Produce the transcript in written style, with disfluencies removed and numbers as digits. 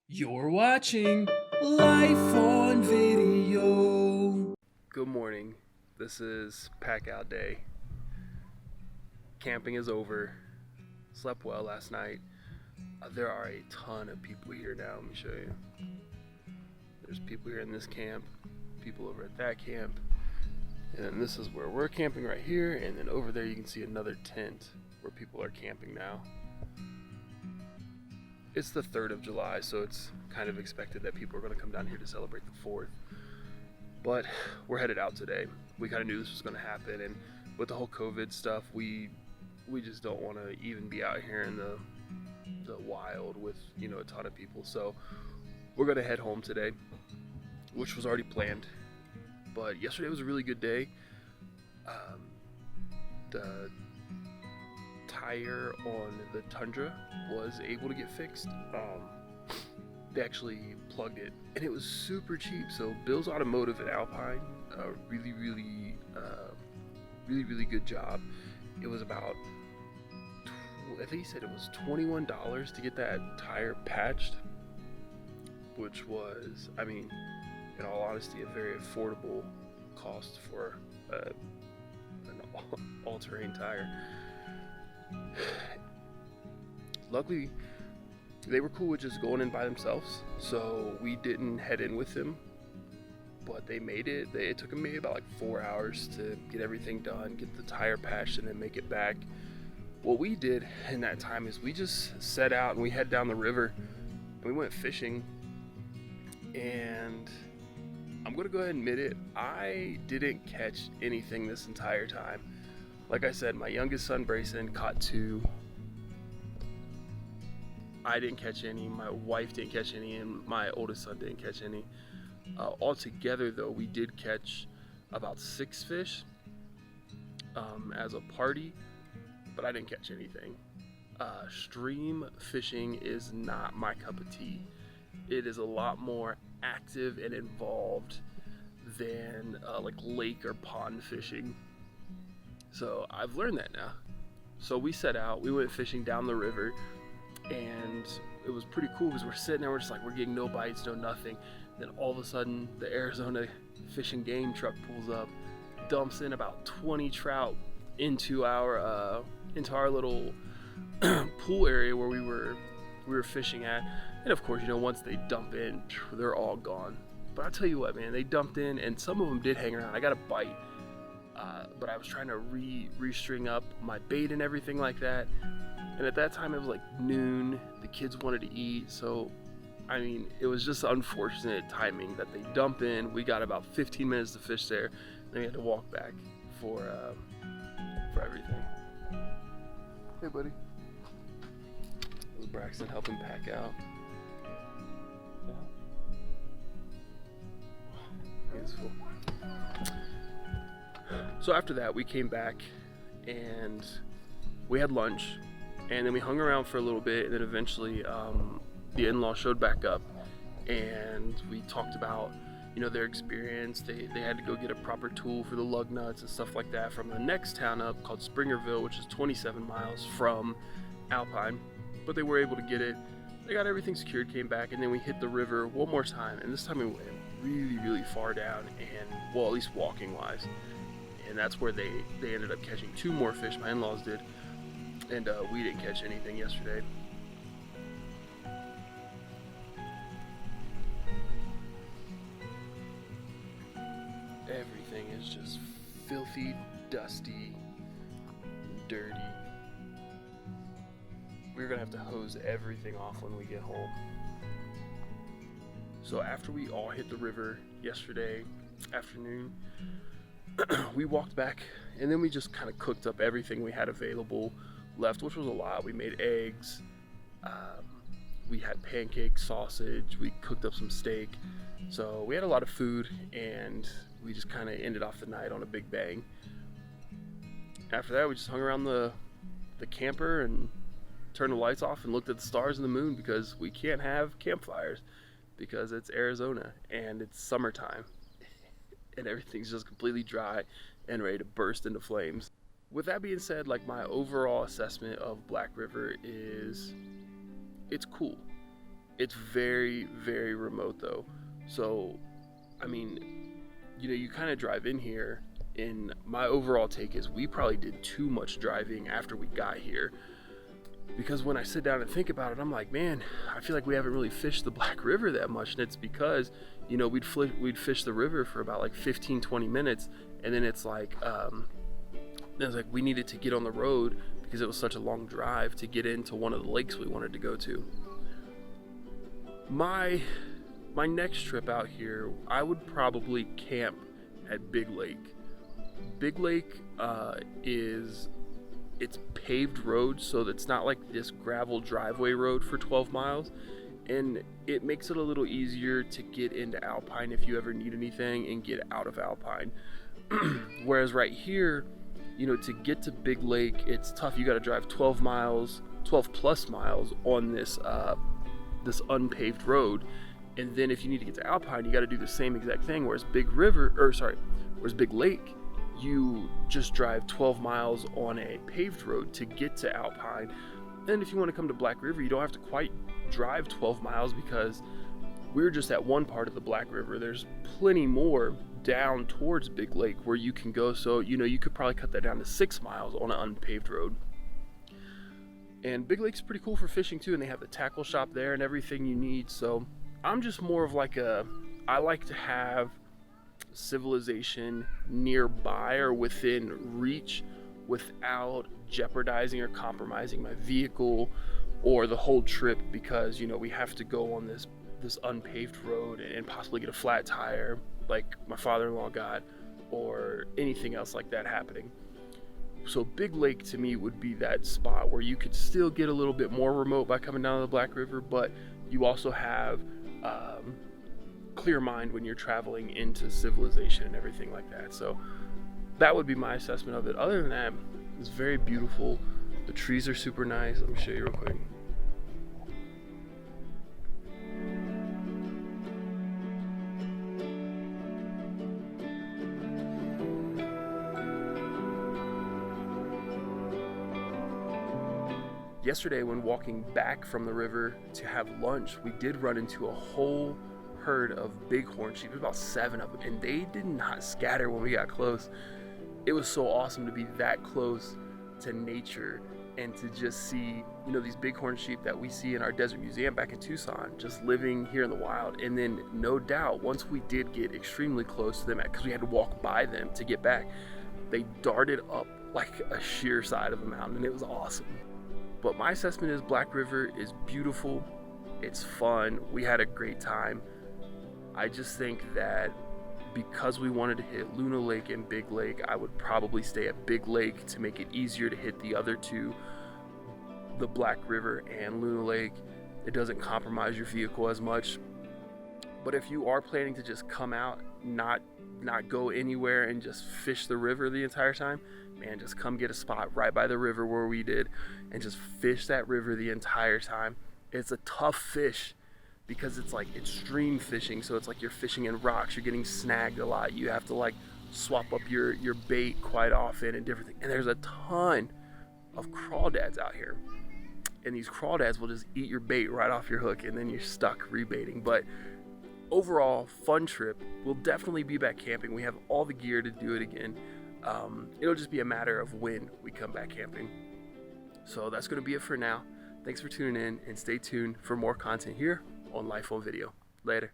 You're watching Life on Video. Good morning. This is pack out day. Camping is over. Slept well last night. There are a ton of people here now. Let me show you. There's people here in this camp, people over at that camp, and then this is where we're camping right here, and then over there you can see another tent where people are camping now. It's the 3rd of July, so it's kind of expected that people are going to come down here to celebrate the 4th. But we're headed out today. We kind of knew this was going to happen, and with the whole COVID stuff, we just don't want to even be out here in the wild with, a ton of people. So we're going to head home today, which was already planned. But yesterday was a really good day. The tire on the Tundra was able to get fixed. They actually plugged it, and it was super cheap. So Bill's Automotive in Alpine, really good job. It was about, I think he said it was $21 to get that tire patched, which was, in all honesty, a very affordable cost for an all-terrain tire. Luckily, they were cool with just going in by themselves, so we didn't head in with them, but they made it. It took them maybe about 4 hours to get everything done, get the tire patched, and then make it back. What we did in that time is we just set out and we head down the river, and we went fishing, and I'm going to go ahead and admit it, I didn't catch anything this entire time. Like I said, my youngest son, Brayson, caught 2. I didn't catch any, my wife didn't catch any, and my oldest son didn't catch any. Altogether, though, we did catch about 6 fish as a party, but I didn't catch anything. Stream fishing is not my cup of tea. It is a lot more active and involved than lake or pond fishing. So I've learned that now. So we set out, we went fishing down the river, and it was pretty cool because we're sitting there, we're getting no bites, no nothing. Then all of a sudden, the Arizona Fish and Game truck pulls up, dumps in about 20 trout into our little pool area where we were fishing at. And of course, once they dump in, they're all gone. But I'll tell you what, man, they dumped in, and some of them did hang around. I got a bite. But I was trying to restring up my bait and everything like that. And at that time it was noon. The kids wanted to eat. So, it was just unfortunate timing that they dump in. We got about 15 minutes to fish there. Then we had to walk back for everything. Hey, buddy. That was Braxton helping pack out. Beautiful. So after that, we came back and we had lunch, and then we hung around for a little bit, and then eventually the in-law showed back up, and we talked about their experience. They had to go get a proper tool for the lug nuts and stuff like that from the next town up called Springerville, which is 27 miles from Alpine, but they were able to get it. They got everything secured, came back, and then we hit the river one more time, and this time we went really far down, and at least walking wise. And that's where they ended up catching 2 more fish. My in-laws did, and we didn't catch anything yesterday. Everything is just filthy, dusty, dirty. We're gonna have to hose everything off when we get home. So after we all hit the river yesterday afternoon, we walked back, and then we just kind of cooked up everything we had available left, which was a lot. We made eggs, we had pancakes, sausage, we cooked up some steak. So we had a lot of food, and we just kind of ended off the night on a big bang. After that, we just hung around the camper and turned the lights off and looked at the stars and the moon, because we can't have campfires because it's Arizona and it's summertime. And everything's just completely dry and ready to burst into flames. With that being said, my overall assessment of Black River is it's cool. It's very, very remote though. So, I mean, you kind of drive in here, and my overall take is we probably did too much driving after we got here. Because when I sit down and think about it, I'm like, man, I feel like we haven't really fished the Black River that much. And it's because, we'd fish the river for about like 15, 20 minutes. And then it's like, we needed to get on the road because it was such a long drive to get into one of the lakes we wanted to go to. My next trip out here, I would probably camp at Big Lake. Big Lake it's paved road, so it's not like this gravel driveway road for 12 miles, and it makes it a little easier to get into Alpine if you ever need anything and get out of Alpine. Whereas right here, to get to Big Lake, it's tough. You got to drive 12 plus miles on this unpaved road, and then if you need to get to Alpine, you got to do the same exact thing. Whereas Big Lake, you just drive 12 miles on a paved road to get to Alpine. And if you want to come to Black River, you don't have to quite drive 12 miles because we're just at one part of the Black River. There's plenty more down towards Big Lake where you can go. So, you could probably cut that down to 6 miles on an unpaved road. And Big Lake's pretty cool for fishing too, and they have the tackle shop there and everything you need. So I'm just more of I like to have civilization nearby or within reach without jeopardizing or compromising my vehicle or the whole trip, because we have to go on this unpaved road and possibly get a flat tire like my father-in-law got, or anything else like that happening. So Big Lake to me would be that spot where you could still get a little bit more remote by coming down to the Black River, but you also have clear mind when you're traveling into civilization and everything like that. So that would be my assessment of it. Other than that, it's very beautiful. The trees are super nice. Let me show you real quick. Yesterday, when walking back from the river to have lunch, we did run into a whole herd of bighorn sheep. There's about 7 of them, and they did not scatter when we got close. It was so awesome to be that close to nature and to just see, these bighorn sheep that we see in our desert museum back in Tucson, just living here in the wild. And then, no doubt, once we did get extremely close to them, because we had to walk by them to get back, they darted up like a sheer side of a mountain, and it was awesome. But my assessment is Black River is beautiful. It's fun. We had a great time. I just think that because we wanted to hit Luna Lake and Big Lake, I would probably stay at Big Lake to make it easier to hit the other two, the Black River and Luna Lake. It doesn't compromise your vehicle as much. But if you are planning to just come out, not go anywhere and just fish the river the entire time, man, just come get a spot right by the river where we did and just fish that river the entire time. It's a tough fish because it's like extreme fishing, so it's like you're fishing in rocks, you're getting snagged a lot, you have to swap up your bait quite often and different things. And there's a ton of crawdads out here, and these crawdads will just eat your bait right off your hook, and then you're stuck rebaiting. But overall, fun trip. We'll definitely be back camping. We have all the gear to do it again. It'll just be a matter of when we come back camping. So that's going to be it for now. Thanks for tuning in, and stay tuned for more content here on Life on Video. Later.